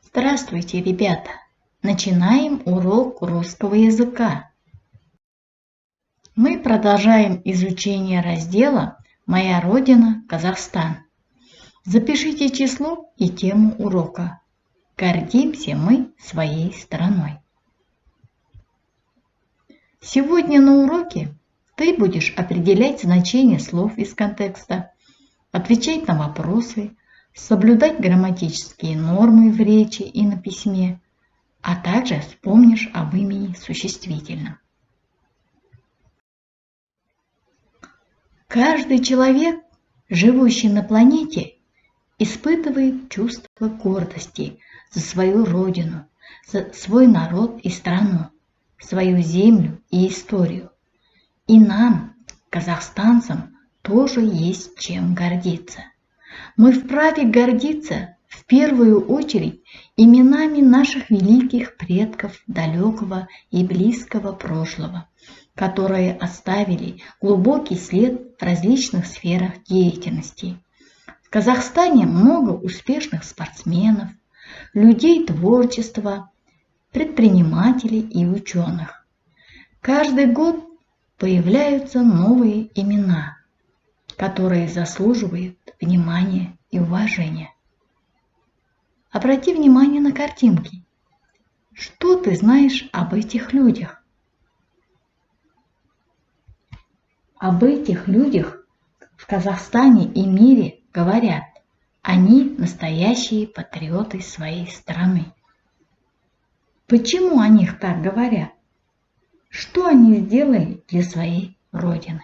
Здравствуйте, ребята! Начинаем урок русского языка. Мы продолжаем изучение раздела «Моя родина – Казахстан». Запишите число и тему урока. Гордимся мы своей страной. Сегодня на уроке ты будешь определять значение слов из контекста, отвечать на вопросы, соблюдать грамматические нормы в речи и на письме, а также вспомнишь об имени существительном. Каждый человек, живущий на планете, испытывает чувство гордости за свою родину, за свой народ и страну, свою землю и историю. И нам, казахстанцам, тоже есть чем гордиться. Мы вправе гордиться в первую очередь именами наших великих предков далекого и близкого прошлого, которые оставили глубокий след в различных сферах деятельности. В Казахстане много успешных спортсменов, людей творчества, предпринимателей и ученых. Каждый год появляются новые имена, которые заслуживают внимания и уважения. Обрати внимание на картинки. Что ты знаешь об этих людях? Об этих людях в Казахстане и мире говорят: они настоящие патриоты своей страны. Почему о них так говорят? Что они сделали для своей родины?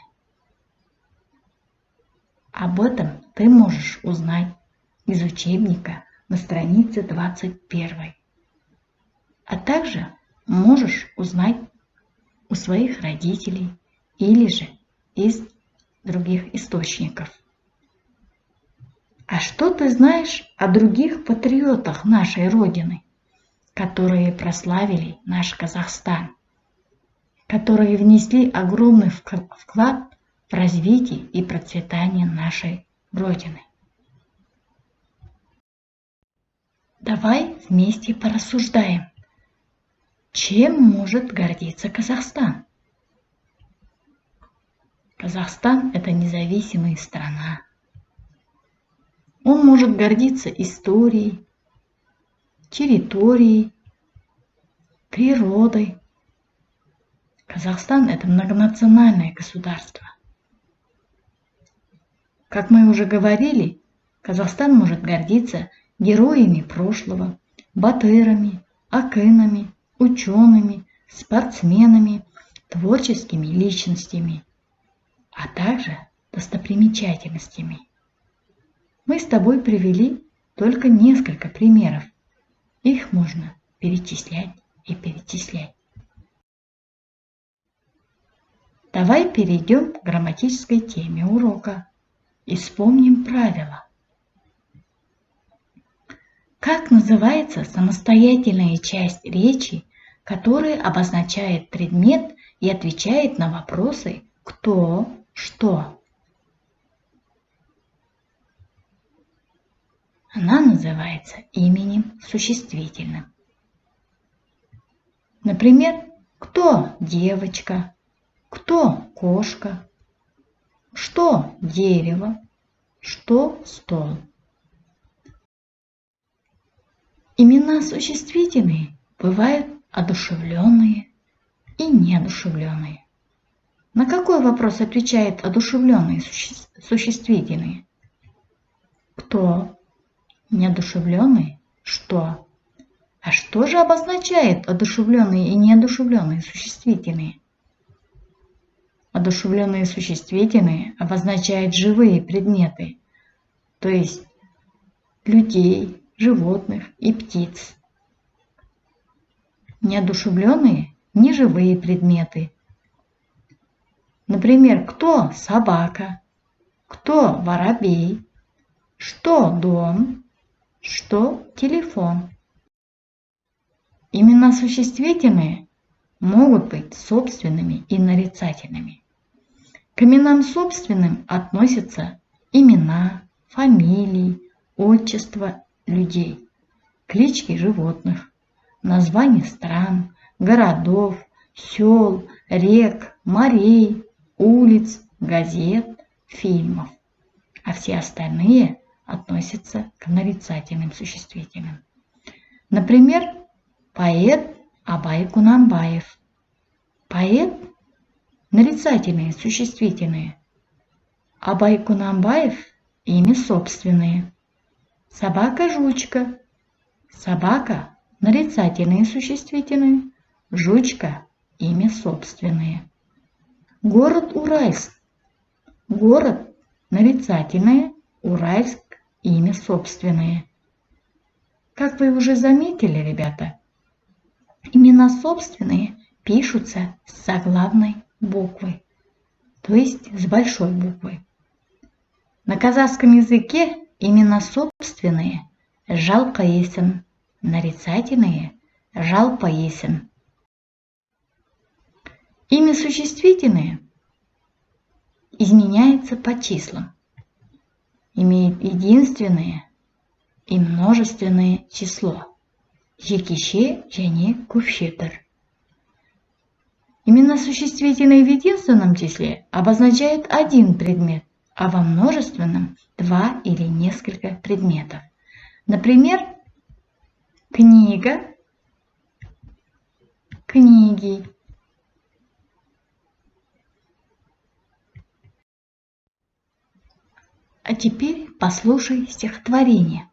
Об этом ты можешь узнать из учебника на странице 21. А также можешь узнать у своих родителей или же из других источников. А что ты знаешь о других патриотах нашей Родины, которые прославили наш Казахстан, которые внесли огромный вклад в развитие и процветание нашей Родины? Давай вместе порассуждаем, чем может гордиться Казахстан. Казахстан – это независимая страна. Он может гордиться историей, территорией, природой. Казахстан – это многонациональное государство. Как мы уже говорили, Казахстан может гордиться героями прошлого, батырами, акынами, учеными, спортсменами, творческими личностями, а также достопримечательностями. Мы с тобой привели только несколько примеров. Их можно перечислять и перечислять. Давай перейдем к грамматической теме урока и вспомним правила. Как называется самостоятельная часть речи, которая обозначает предмет и отвечает на вопросы «кто», «что»? Она называется именем существительным. Например, кто девочка, кто кошка, что дерево, что стол. Имена существительные бывают одушевленные и неодушевленные. На какой вопрос отвечают одушевленные существительные? Кто? Неодушевленные? Что? А что же обозначает одушевленные и неодушевленные существительные? Одушевленные существительные обозначают живые предметы, то есть людей, животных и птиц. Неодушевленные – неживые предметы. Например, кто собака, кто воробей, что дом, что телефон. Имена существительные могут быть собственными и нарицательными. К именам собственным относятся имена, фамилии, отчества людей. клички животных, названия стран, городов, сел, рек, морей, улиц, газет, фильмов, а все остальные относятся к нарицательным существительным. Например, поэт Абай Кунанбаев. Поэт – нарицательные существительные. Абай Кунанбаев – имя собственное. Собака Жучка. Собака – нарицательные существительные. Жучка – имя собственное. Город Уральск. Город – нарицательное, Уральск – имя собственное. Как вы уже заметили, ребята, имена собственные пишутся с заглавной буквы, то есть с большой буквы. На казахском языке имена собственные – жалпы есім, нарицательные – жалпы есім. Имя существительное изменяется по числам, имеет единственное и множественное число – жекеше және көпшетір. Имена существительные в единственном числе обозначают один предмет, а во множественном – два или несколько предметов. Например, книга, книги. А теперь послушай стихотворение.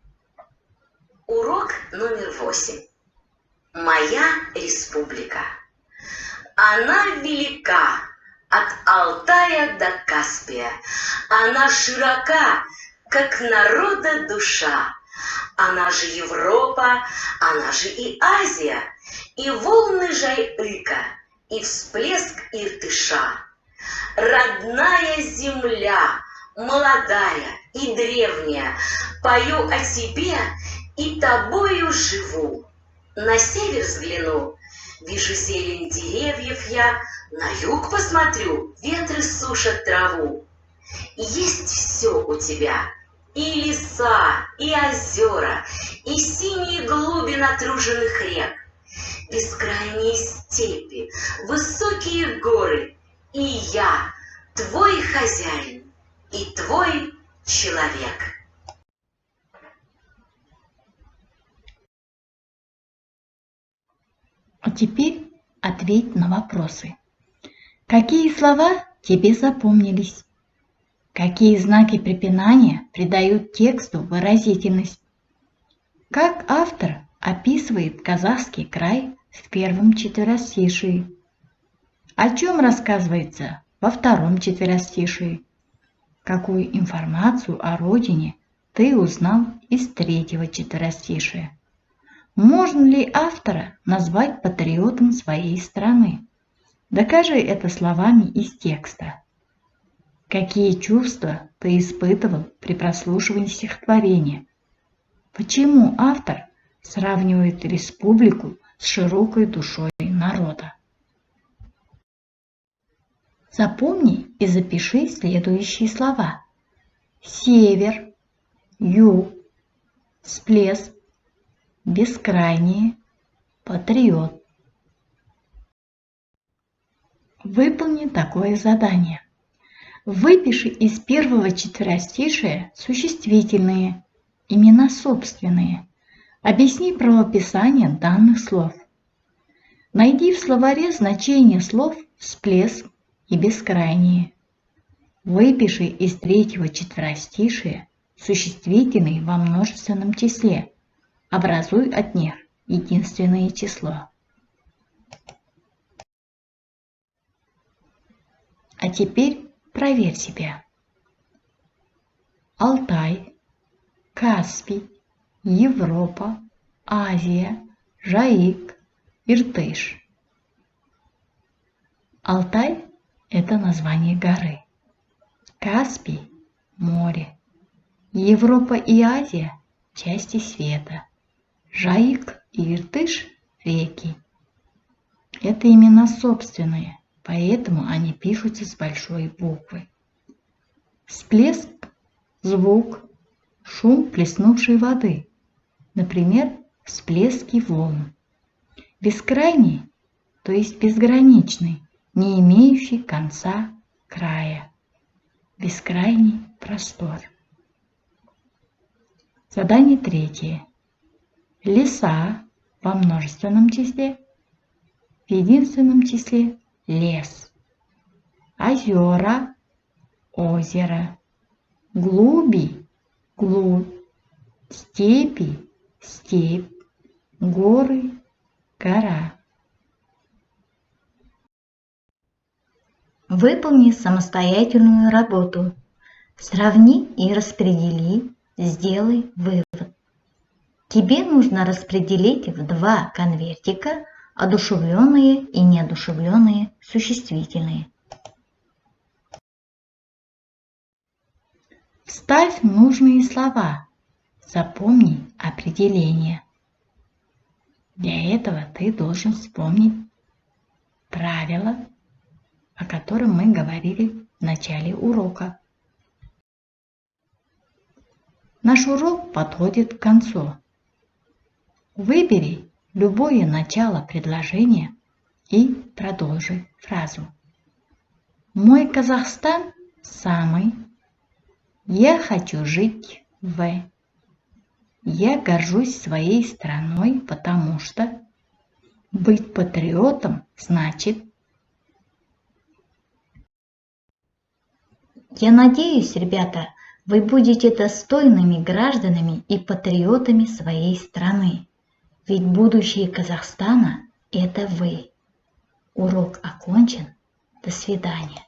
Урок номер 8. Моя республика. Она велика от Алтая до Каспия. Она широка, как народа душа. Она же Европа, она же и Азия, и волны Жайыка, и всплеск Иртыша. Родная земля, молодая и древняя, пою о тебе и тобою живу. На север взгляну, вижу зелень деревьев я, на юг посмотрю, ветры сушат траву. Есть все у тебя, и леса, и озера, и синие глуби натруженных рек, бескрайние степи, высокие горы, и я, твой хозяин и твой человек. А теперь ответь на вопросы. Какие слова тебе запомнились? Какие знаки препинания придают тексту выразительность? Как автор описывает казахский край в первом четверостишии? О чем рассказывается во втором четверостишии? Какую информацию о родине ты узнал из третьего четверостишия? Можно ли автора назвать патриотом своей страны? Докажи это словами из текста. Какие чувства ты испытывал при прослушивании стихотворения? Почему автор сравнивает республику с широкой душой народа? Запомни и запиши следующие слова: север, юг, всплеск, бескрайние, патриот. Выполни такое задание. Выпиши из первого четверостишия существительные, имена собственные. Объясни правописание данных слов. Найди в словаре значение слов «всплеск» и «бескрайние». Выпиши из третьего четверостишия существительные во множественном числе. Образуй от них единственное число. А теперь проверь себя. Алтай, Каспий, Европа, Азия, Жайык, Иртыш. Алтай – это название горы. Каспий – море. Европа и Азия – части света. Жайык и Иртыш – реки. Это имена собственные, поэтому они пишутся с большой буквы. Всплеск – звук, шум плеснувшей воды. Например, всплески волн. Бескрайний, то есть безграничный, не имеющий конца, края. Бескрайний простор. Задание третье. Леса во множественном числе, в единственном числе лес. Озера, озеро. Глуби, глубь. Степи, степь. Горы, гора. Выполни самостоятельную работу. Сравни и распредели, сделай вывод. Тебе нужно распределить в 2 конвертика одушевленные и неодушевленные существительные. Вставь нужные слова. Запомни определение. Для этого ты должен вспомнить правила, о котором мы говорили в начале урока. Наш урок подходит к концу. Выбери любое начало предложения и продолжи фразу. Мой Казахстан самый. Я хочу жить в. Я горжусь своей страной, потому что быть патриотом значит. Я надеюсь, ребята, вы будете достойными гражданами и патриотами своей страны. Ведь будущее Казахстана – это вы. Урок окончен. До свидания.